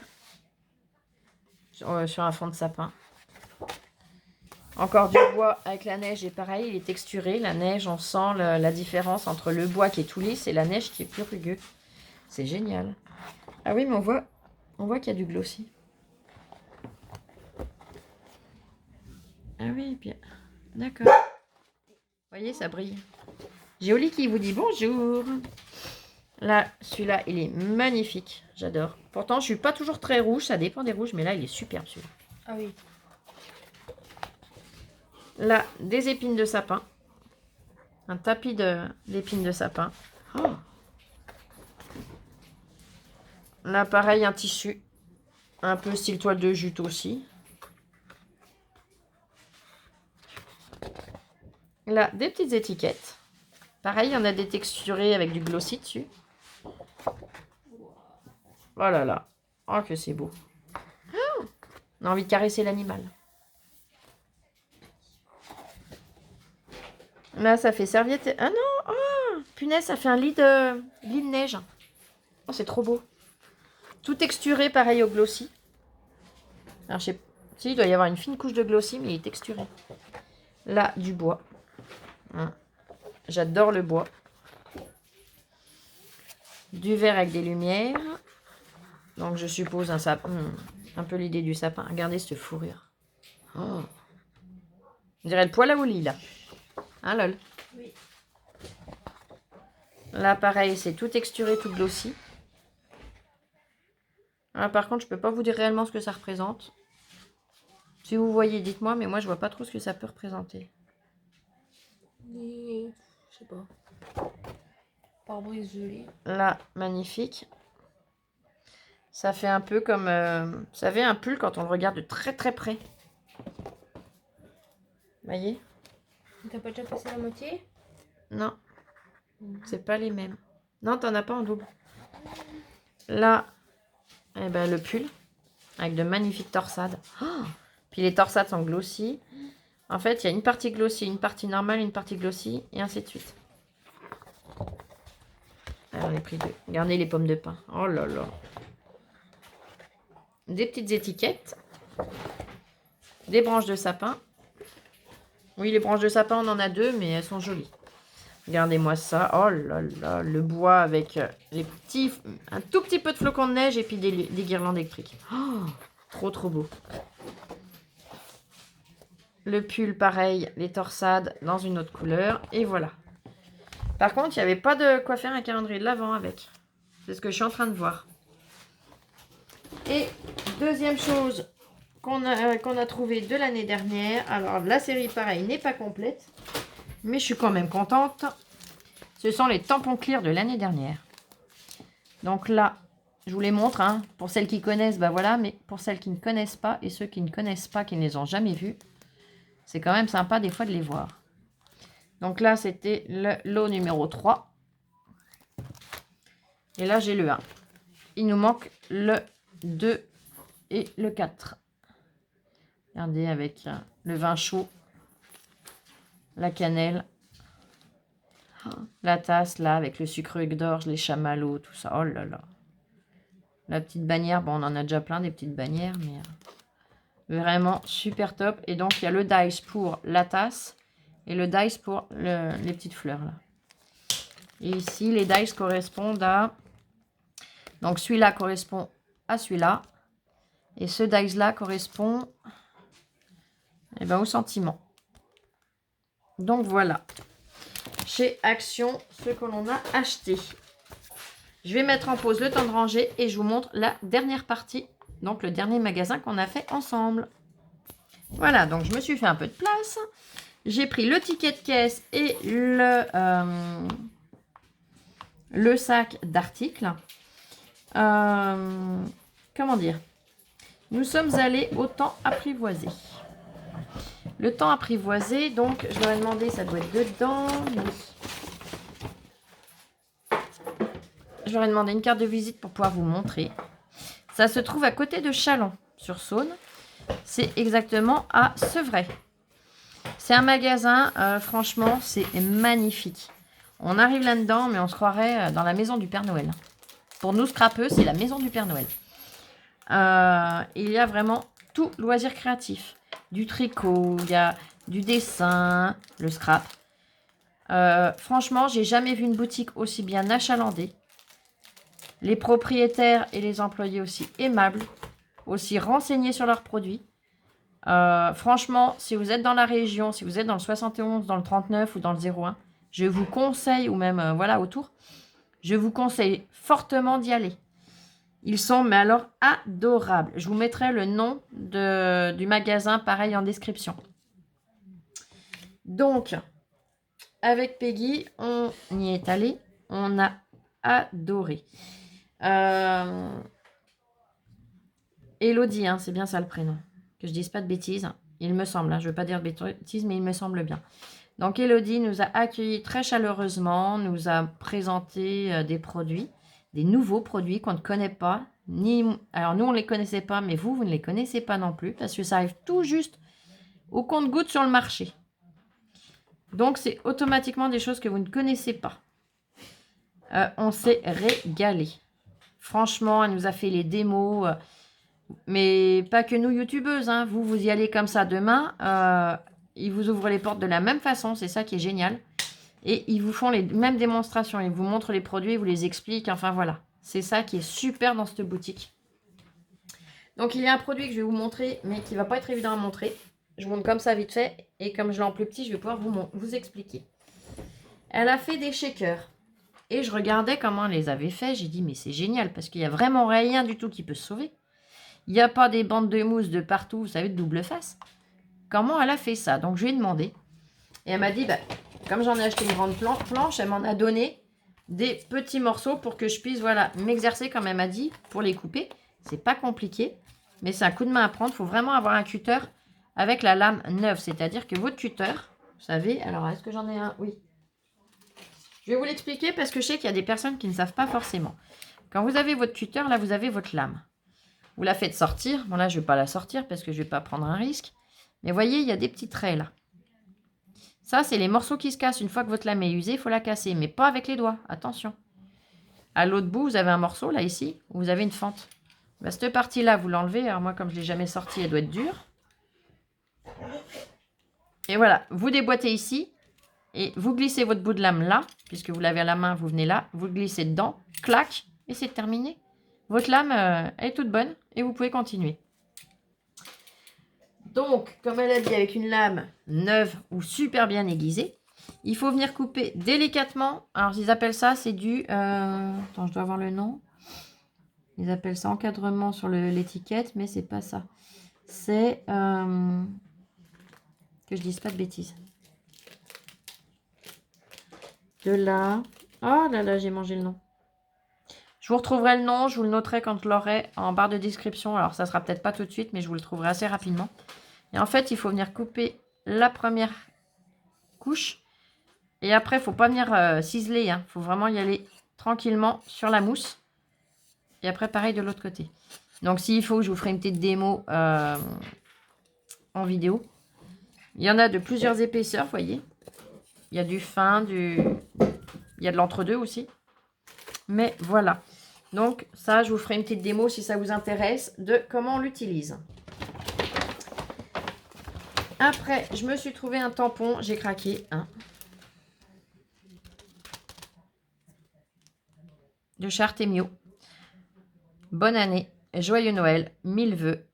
Sur un fond de sapin. Encore du bois avec la neige et pareil, il est texturé. La neige, on sent la différence entre le bois qui est tout lisse et la neige qui est plus rugueux. C'est génial. Ah oui, mais on voit qu'il y a du glossy. Ah oui, bien. D'accord. Vous voyez, ça brille. J'ai Oli qui vous dit bonjour. Là, celui-là, il est magnifique. J'adore. Pourtant, je suis pas toujours très rouge. Ça dépend des rouges, mais là, il est superbe, celui-là. Ah oui. Là, des épines de sapin. Un tapis d'épines de sapin. Oh. Là, pareil, un tissu. Un peu style toile de jute aussi. Là, des petites étiquettes. Pareil, il y en a des texturés avec du glossy dessus. Oh là là. Oh, que c'est beau. Oh, on a envie de caresser l'animal. Là, ça fait serviette. Ah non, oh, punaise, ça fait un lit de neige. Oh, c'est trop beau. Tout texturé, pareil au glossy. Alors, je sais pas si il doit y avoir une fine couche de glossy, mais il est texturé. Là, du bois. J'adore le bois. Du verre avec des lumières. Donc, je suppose un sapin. Un peu l'idée du sapin. Regardez cette fourrure. Oh. On dirait le poil à Oli, là. Hein, lol. Oui. Là, pareil, c'est tout texturé, tout glossy. Là, par contre, je peux pas vous dire réellement ce que ça représente. Si vous voyez, dites-moi, mais moi, je vois pas trop ce que ça peut représenter. Je sais pas. Pare-brise gelé. Là, magnifique. Ça fait un peu comme... vous savez, un pull quand on le regarde de très très près. Vous voyez? T'as pas déjà passé la moitié? Non. C'est pas les mêmes. Non, t'en as pas en double. Là, eh ben, le pull. Avec de magnifiques torsades. Oh, puis les torsades sont glossy. En fait, il y a une partie glossy, une partie normale, une partie glossy, et ainsi de suite. Alors, on a pris deux. Regardez les pommes de pin. Oh là là. Des petites étiquettes. Des branches de sapin. Oui, les branches de sapin, on en a deux, mais elles sont jolies. Regardez-moi ça. Oh là là, le bois avec un tout petit peu de flocons de neige et puis des guirlandes électriques. Oh, trop trop beau. Le pull, pareil, les torsades dans une autre couleur. Et voilà. Par contre, il n'y avait pas de quoi faire un calendrier de l'Avent avec. C'est ce que je suis en train de voir. Et deuxième chose qu'on a trouvé de l'année dernière. Alors, la série, pareil, n'est pas complète. Mais je suis quand même contente. Ce sont les tampons clear de l'année dernière. Donc là, je vous les montre. Hein. Pour celles qui connaissent, bah voilà. Mais pour celles qui ne connaissent pas et ceux qui ne connaissent pas, qui ne les ont jamais vus, c'est quand même sympa des fois de les voir. Donc là, c'était le lot numéro 3. Et là, j'ai le 1. Il nous manque le 2 et le 4. Regardez avec le vin chaud, la cannelle, la tasse là avec le sucre d'orge, les chamallows, tout ça. Oh là là. La petite bannière, bon, on en a déjà plein des petites bannières, mais vraiment super top. Et donc, il y a le dice pour la tasse et le dice pour les petites fleurs là. Et ici, les dice correspondent à... Donc, celui-là correspond à celui-là. Et ce dice-là correspond au sentiment. Donc, voilà. Chez Action, ce que l'on a acheté. Je vais mettre en pause le temps de ranger et je vous montre la dernière partie. Donc, le dernier magasin qu'on a fait ensemble. Voilà, donc je me suis fait un peu de place. J'ai pris le ticket de caisse et le sac d'articles. Comment dire? Nous sommes allés au temps apprivoisé. Le temps apprivoisé, donc je leur ai demandé, ça doit être dedans. Oui. Je leur ai demandé une carte de visite pour pouvoir vous montrer. Ça se trouve à côté de Chalon-sur-Saône. C'est exactement à Sevray. C'est un magasin, franchement, c'est magnifique. On arrive là-dedans, mais on se croirait dans la maison du Père Noël. Pour nous, scrapeux, c'est la maison du Père Noël. Il y a vraiment tout loisir créatif. Du tricot, il y a du dessin, le scrap. Franchement, j'ai jamais vu une boutique aussi bien achalandée. Les propriétaires et les employés aussi aimables, aussi renseignés sur leurs produits. Franchement, si vous êtes dans la région, si vous êtes dans le 71, dans le 39 ou dans le 01, je vous conseille, ou même voilà autour, je vous conseille fortement d'y aller. Ils sont, mais alors, adorables. Je vous mettrai le nom du magasin, pareil, en description. Donc, avec Peggy, on y est allé. On a adoré. Elodie, hein, c'est bien ça le prénom. Que je dise pas de bêtises. Il me semble, hein, je ne veux pas dire de bêtises, mais il me semble bien. Donc, Elodie nous a accueillis très chaleureusement, nous a présenté des produits, des nouveaux produits qu'on ne connaît pas. Alors, nous, on ne les connaissait pas, mais vous ne les connaissez pas non plus, parce que ça arrive tout juste au compte-gouttes sur le marché. Donc, c'est automatiquement des choses que vous ne connaissez pas. On s'est régalé. Franchement, elle nous a fait les démos, mais pas que nous, youtubeuses. Hein. Vous y allez comme ça demain. Ils vous ouvrent les portes de la même façon, c'est ça qui est génial. Et ils vous font les mêmes démonstrations. Ils vous montrent les produits, ils vous les expliquent. Enfin, voilà. C'est ça qui est super dans cette boutique. Donc, il y a un produit que je vais vous montrer, mais qui ne va pas être évident à montrer. Je vous montre comme ça vite fait. Et comme je l'ai en plus petit, je vais pouvoir vous expliquer. Elle a fait des shakers. Et je regardais comment elle les avait fait. J'ai dit, mais c'est génial parce qu'il n'y a vraiment rien du tout qui peut se sauver. Il n'y a pas des bandes de mousse de partout, vous savez, de double face. Comment elle a fait ça? Donc, je lui ai demandé. Et elle m'a dit, bah, comme j'en ai acheté une grande planche, elle m'en a donné des petits morceaux pour que je puisse, voilà, m'exercer, comme elle m'a dit, pour les couper. C'est pas compliqué, mais c'est un coup de main à prendre. Il faut vraiment avoir un cutter avec la lame neuve. C'est-à-dire que votre cutter, vous savez, alors est-ce que j'en ai un? Oui. Je vais vous l'expliquer parce que je sais qu'il y a des personnes qui ne savent pas forcément. Quand vous avez votre cutter, là, vous avez votre lame. Vous la faites sortir. Bon, là, je ne vais pas la sortir parce que je ne vais pas prendre un risque. Mais voyez, il y a des petits traits, là. Ça, c'est les morceaux qui se cassent. Une fois que votre lame est usée, il faut la casser. Mais pas avec les doigts. Attention. À l'autre bout, vous avez un morceau, là, ici, où vous avez une fente. Bah, cette partie-là, vous l'enlevez. Alors, moi, comme je ne l'ai jamais sortie, elle doit être dure. Et voilà. Vous déboîtez ici. Et vous glissez votre bout de lame là, puisque vous l'avez à la main, vous venez là, vous glissez dedans, clac, et c'est terminé. Votre lame elle est toute bonne et vous pouvez continuer. Donc, comme elle a dit, avec une lame neuve ou super bien aiguisée, il faut venir couper délicatement. Alors, ils appellent ça, c'est du... Attends, je dois avoir le nom. Ils appellent ça encadrement sur l'étiquette, mais c'est pas ça. C'est... que je dise pas de bêtises. De là... Oh là là, j'ai mangé le nom. Je vous retrouverai le nom, je vous le noterai quand je l'aurai en barre de description. Alors, ça sera peut-être pas tout de suite, mais je vous le trouverai assez rapidement. Et en fait, il faut venir couper la première couche. Et après, il ne faut pas venir ciseler. Il faut vraiment y aller tranquillement sur la mousse. Et après, pareil de l'autre côté. Donc, s'il faut, je vous ferai une petite démo en vidéo. Il y en a de plusieurs épaisseurs, vous voyez. Il y a du fin, il y a de l'entre-deux aussi. Mais voilà. Donc, ça, je vous ferai une petite démo si ça vous intéresse de comment on l'utilise. Après, je me suis trouvé un tampon. J'ai craqué. De chez Artemio. Bonne année, joyeux Noël, 1000 vœux.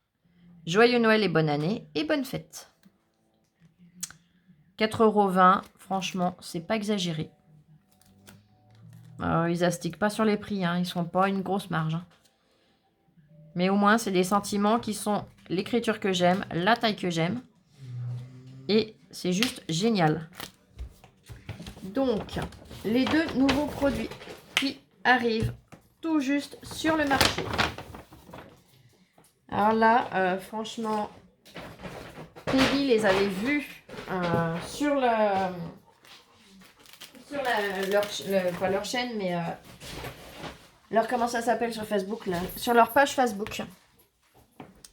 Joyeux Noël et bonne année et bonne fête. 4,20 €, franchement, c'est pas exagéré. Ils astiquent pas sur les prix, ils sont pas une grosse marge. Mais au moins, c'est des sentiments qui sont l'écriture que j'aime, la taille que j'aime. Et c'est juste génial. Donc, les deux nouveaux produits qui arrivent tout juste sur le marché. Alors là, franchement, Peggy les avait vus sur leur chaîne, mais comment ça s'appelle sur Facebook là, sur leur page Facebook.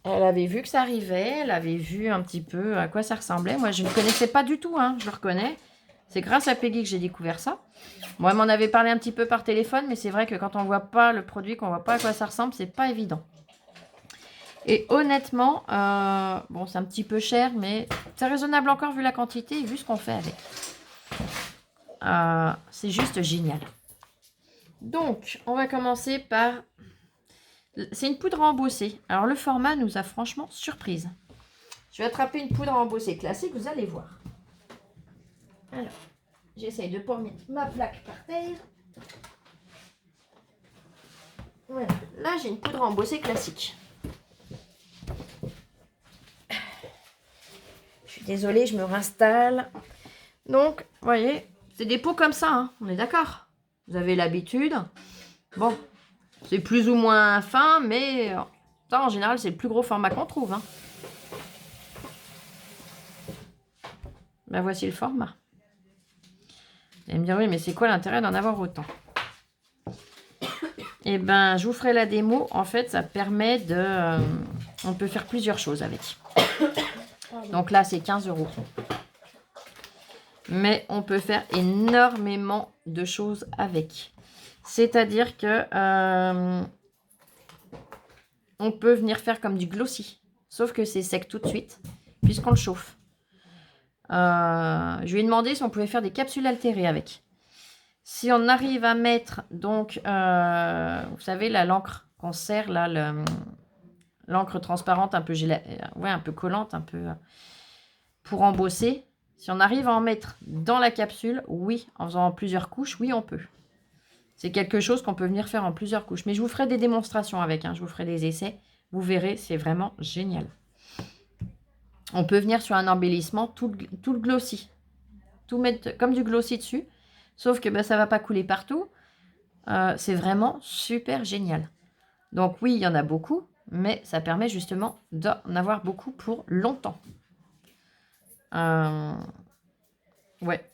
Elle avait vu que ça arrivait, elle avait vu un petit peu à quoi ça ressemblait. Moi, je ne connaissais pas du tout, je le reconnais. C'est grâce à Peggy que j'ai découvert ça. Moi, elle m'en avait parlé un petit peu par téléphone, mais c'est vrai que quand on ne voit pas le produit, qu'on ne voit pas à quoi ça ressemble, c'est pas évident. Et honnêtement, bon, c'est un petit peu cher, mais c'est raisonnable encore vu la quantité et vu ce qu'on fait avec. C'est juste génial. Donc, on va commencer par... C'est une poudre à embosser. Alors, le format nous a franchement surprise. Je vais attraper une poudre à embosser classique, vous allez voir. Alors, j'essaye de pas mettre ma plaque par terre. Voilà, là j'ai une poudre à embosser classique. Je suis désolée, je me réinstalle. Donc, vous voyez, c'est des pots comme ça, on est d'accord. Vous avez l'habitude. Bon, c'est plus ou moins fin, mais ça en général c'est le plus gros format qu'on trouve. Ben, voici le format. Vous allez me dire, oui, mais c'est quoi l'intérêt d'en avoir autant? Eh ben, je vous ferai la démo. En fait, ça permet de... on peut faire plusieurs choses avec. Donc là, c'est 15 €. Mais on peut faire énormément de choses avec. C'est-à-dire que on peut venir faire comme du glossy. Sauf que c'est sec tout de suite, puisqu'on le chauffe. Je lui ai demandé si on pouvait faire des capsules altérées avec. Si on arrive à mettre, donc, vous savez, l'encre qu'on serre, là, l'encre transparente, un peu, un peu collante, un peu pour embosser. Si on arrive à en mettre dans la capsule, oui, en faisant plusieurs couches, oui, on peut. C'est quelque chose qu'on peut venir faire en plusieurs couches. Mais je vous ferai des démonstrations avec, je vous ferai des essais. Vous verrez, c'est vraiment génial. On peut venir sur un embellissement tout le glossy. Tout mettre comme du glossy dessus. Sauf que ça ne va pas couler partout. C'est vraiment super génial. Donc oui, il y en a beaucoup. Mais ça permet justement d'en avoir beaucoup pour longtemps. Ouais.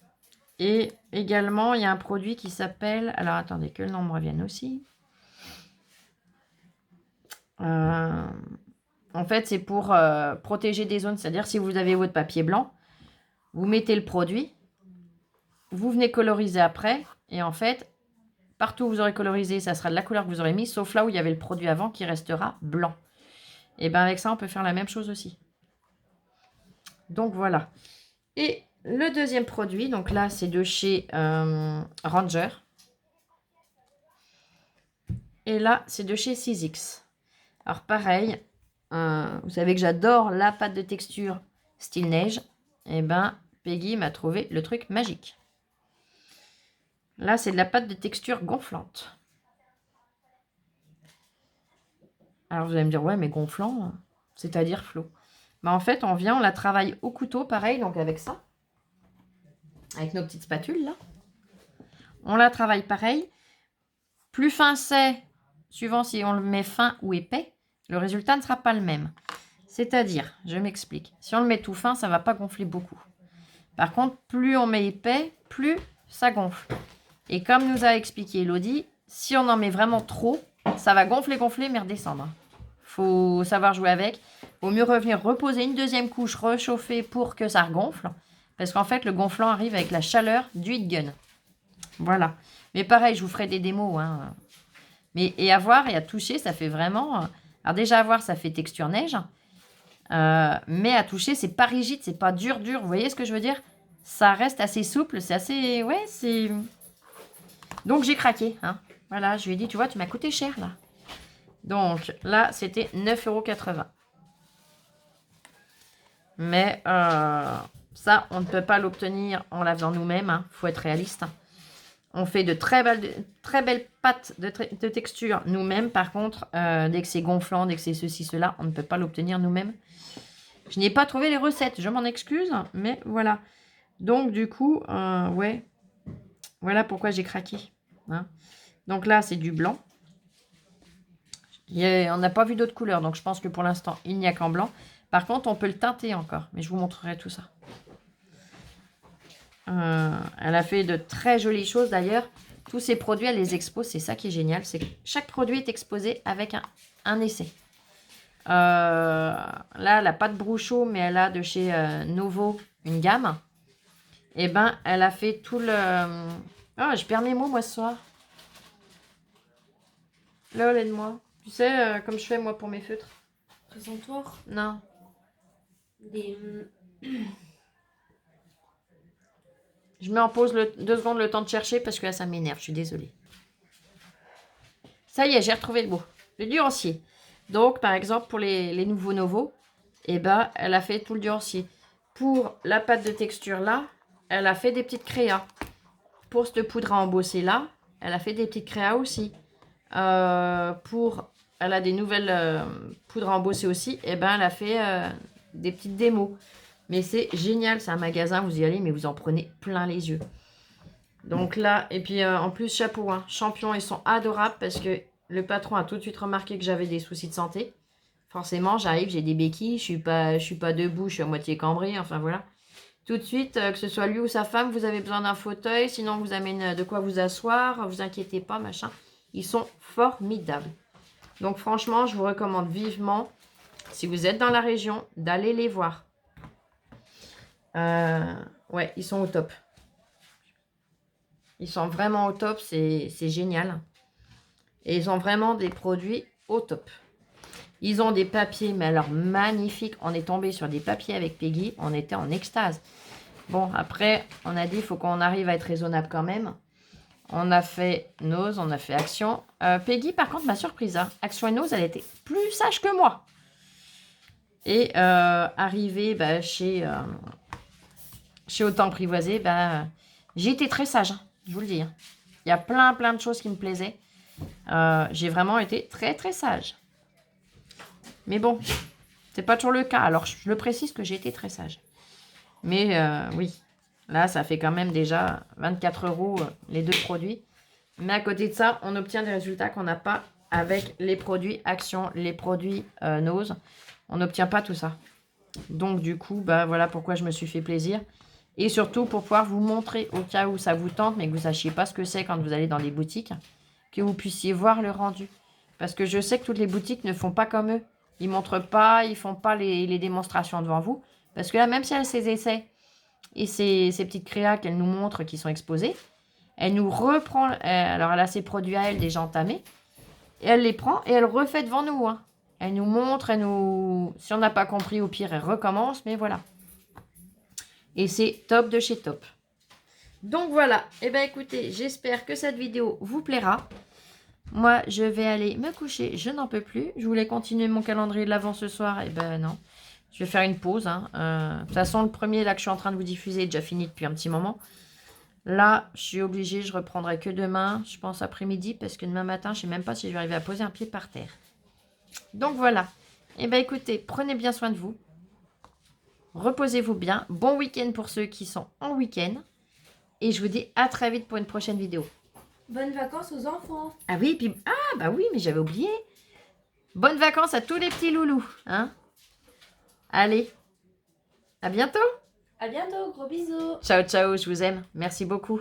Et également, il y a un produit qui s'appelle... Alors, attendez, que le nom me revienne aussi. En fait, c'est pour protéger des zones. C'est-à-dire, si vous avez votre papier blanc, vous mettez le produit, vous venez coloriser après. Et en fait, partout où vous aurez colorisé, ça sera de la couleur que vous aurez mis, sauf là où il y avait le produit avant qui restera blanc. Et bien, avec ça, on peut faire la même chose aussi. Donc, voilà. Et le deuxième produit, donc là, c'est de chez Ranger. Et là, c'est de chez Sizzix. Alors, pareil, vous savez que j'adore la pâte de texture style neige. Et ben, Peggy m'a trouvé le truc magique. Là, c'est de la pâte de texture gonflante. Alors, vous allez me dire, ouais, mais gonflant, c'est-à-dire flot. Bah, en fait, on la travaille au couteau, pareil, donc avec ça. Avec nos petites spatules, là. On la travaille pareil. Plus fin c'est, suivant si on le met fin ou épais, le résultat ne sera pas le même. C'est-à-dire, je m'explique, si on le met tout fin, ça ne va pas gonfler beaucoup. Par contre, plus on met épais, plus ça gonfle. Et comme nous a expliqué Elodie, si on en met vraiment trop, ça va gonfler, mais redescendre. Faut savoir jouer avec. Vaut mieux revenir reposer une deuxième couche, réchauffer pour que ça regonfle. Parce qu'en fait, le gonflant arrive avec la chaleur du heat gun. Voilà. Mais pareil, je vous ferai des démos. Hein. Mais, et à voir et à toucher, ça fait vraiment... Alors déjà, à voir, ça fait texture neige. Mais à toucher, c'est pas rigide, c'est pas dur. Vous voyez ce que je veux dire? Ça reste assez souple, c'est assez... Ouais, c'est... Donc, j'ai craqué. Hein. Voilà, je lui ai dit, tu vois, tu m'as coûté cher, là. Donc, là, c'était 9,80 €. Mais ça, on ne peut pas l'obtenir en la faisant nous-mêmes. Hein. Faut être réaliste. On fait de très belles pâtes de texture nous-mêmes. Par contre, dès que c'est gonflant, dès que c'est ceci, cela, on ne peut pas l'obtenir nous-mêmes. Je n'ai pas trouvé les recettes. Je m'en excuse, mais voilà. Donc, du coup, ouais. Voilà pourquoi j'ai craqué. Hein. Donc là, c'est du blanc. On n'a pas vu d'autres couleurs. Donc, je pense que pour l'instant, il n'y a qu'en blanc. Par contre, on peut le teinter encore. Mais je vous montrerai tout ça. Elle a fait de très jolies choses d'ailleurs. Tous ces produits, elle les expose. C'est ça qui est génial. C'est que chaque produit est exposé avec un essai. Là, elle n'a pas de Bruchot, mais elle a de chez Novo une gamme. Et ben, elle a fait tout le... Oh, je perds mes mots, moi, ce soir. Là, aide-moi. Tu sais, comme je fais, moi, pour mes feutres. Présentoir. Non. Des... Je mets en pause 2 secondes le temps de chercher parce que là, ça m'énerve. Je suis désolée. Ça y est, j'ai retrouvé le mot. Le nuancier. Donc, par exemple, pour les nouveaux Novo, eh ben, elle a fait tout le nuancier. Pour la pâte de texture là, elle a fait des petites créas. Pour cette poudre à embosser là, elle a fait des petites créas aussi. Elle a des nouvelles poudres à embosser aussi. Eh ben, elle a fait des petites démos. Mais c'est génial, c'est un magasin, vous y allez, mais vous en prenez plein les yeux. Donc là, et puis en plus, chapeau, hein, champion, ils sont adorables parce que le patron a tout de suite remarqué que j'avais des soucis de santé. Forcément, j'arrive, j'ai des béquilles, je suis pas debout, je suis à moitié cambrée, enfin voilà. Tout de suite, que ce soit lui ou sa femme, vous avez besoin d'un fauteuil, sinon vous amène de quoi vous asseoir, vous inquiétez pas, machin. Ils sont formidables. Donc franchement, je vous recommande vivement, si vous êtes dans la région, d'aller les voir. Ouais, ils sont au top. Ils sont vraiment au top, c'est génial. Et ils ont vraiment des produits au top. Ils ont des papiers, mais alors magnifiques. On est tombé sur des papiers avec Peggy, on était en extase. Bon, après, on a dit, il faut qu'on arrive à être raisonnable quand même. On a fait Nose, on a fait Action. Peggy, par contre, m'a surprise. Hein. Action et Nose, elle était plus sage que moi. Et arrivée chez Autant Apprivoisé, j'ai été très sage, hein, je vous le dis. Hein. Il y a plein de choses qui me plaisaient. J'ai vraiment été très sage. Mais bon, c'est pas toujours le cas. Alors, je le précise que j'ai été très sage. Mais oui, là, ça fait quand même déjà 24 € les 2 produits. Mais à côté de ça, on obtient des résultats qu'on n'a pas avec les produits Action, les produits Nose. On n'obtient pas tout ça. Donc, du coup, voilà pourquoi je me suis fait plaisir. Et surtout, pour pouvoir vous montrer, au cas où ça vous tente, mais que vous ne sachiez pas ce que c'est quand vous allez dans les boutiques, que vous puissiez voir le rendu. Parce que je sais que toutes les boutiques ne font pas comme eux. Ils ne montrent pas, ils ne font pas les démonstrations devant vous. Parce que là, même si elle a ses essais et ces petites créas qu'elle nous montre qui sont exposées, elle nous reprend... alors, elle a ses produits à elle déjà entamés. Et elle les prend et elle refait devant nous. Hein. Elle nous montre, si on n'a pas compris, au pire, elle recommence. Mais voilà. Et c'est top de chez top. Donc voilà. Eh bien écoutez, j'espère que cette vidéo vous plaira. Moi, je vais aller me coucher. Je n'en peux plus. Je voulais continuer mon calendrier de l'avant ce soir. Eh ben non. Je vais faire une pause. Hein. De toute façon, le premier là que je suis en train de vous diffuser est déjà fini depuis un petit moment. Là, je suis obligée. Je reprendrai que demain. Je pense après-midi. Parce que demain matin, je ne sais même pas si je vais arriver à poser un pied par terre. Donc voilà. Eh bien écoutez, prenez bien soin de vous. Reposez-vous bien. Bon week-end pour ceux qui sont en week-end. Et je vous dis à très vite pour une prochaine vidéo. Bonnes vacances aux enfants. Ah oui, puis... Ah bah oui, mais j'avais oublié. Bonnes vacances à tous les petits loulous. Hein? Allez, à bientôt. À bientôt, gros bisous. Ciao, ciao, je vous aime. Merci beaucoup.